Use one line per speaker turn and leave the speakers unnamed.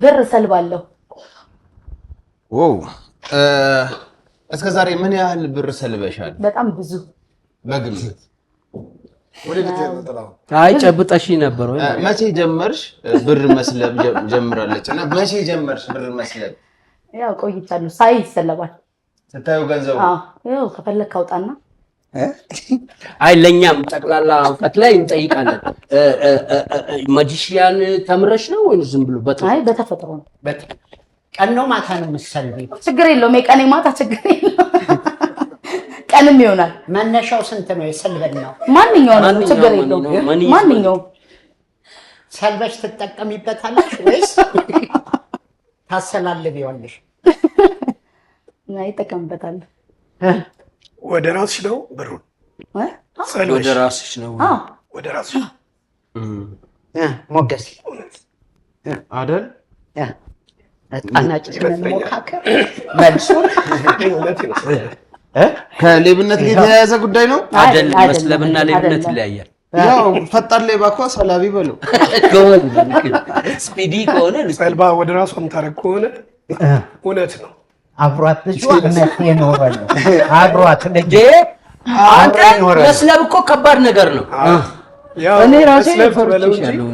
ብር ሰልባለሁ።
ዋው እስከ ዛሬ ምን ያህል ብር ሰልበሻል?
በጣም ብዙ
በግምት
አይ ጨብጠሽ ነበር ወይ?
መቼ ጀመርሽ ብር መስለብ ጀምራለች እና መቼ ጀመርሽ ብር መስለብ?
ያው ቆይቻለሁ። ሳይ ይሰለባል
ስታዩ ገንዘቡ
ያው ከፈለክ አውጣና
አይ ለኛም ጠቅላላ እውቀት ላይ እንጠይቃለን። ማጂሽያን ተምረሽ ነው ወይ ዝም ብሎ
አይ በተፈጥሮ ነው።
ቀን ነው ማታ ነው የምትሰልቢው?
ችግር የለውም። የቀኔ ማታ ችግር የለውም። ቀንም ይሆናል።
መነሻው ስንት ነው የሰልበን ነው?
ማንኛውም ችግር የለውም። ማንኛውም
ሰልበሽ ትጠቀሚበታለሽ ወይስ ታሰላልቢዋለሽ?
ናይ ተቀምበታል።
ወደ ራስሽ ነው ብሩን?
ወደ ራስሽ ነው?
ወደ ራስሽ
ሞገስ
አይደል?
ጣናጭ ሞካከር መልሱ
ከሌብነት ጋር የተያያዘ ጉዳይ ነው
አይደል? መስለብና ሌብነት ይለያያል።
ያው ፈጣን ሌባ እኮ ሰላቢ በለው
ስፒዲ ከሆነ
ሰልባ ወደ ራሷ የምታረግ ከሆነ እውነት ነው።
አብሯት ልጅ እውነት የኖረ ነው። አብሯት ልጅ
አንተ መስለብ እኮ ከባድ ነገር ነው።
ያው
እኔ ራሴ
ፈርቻለሁ።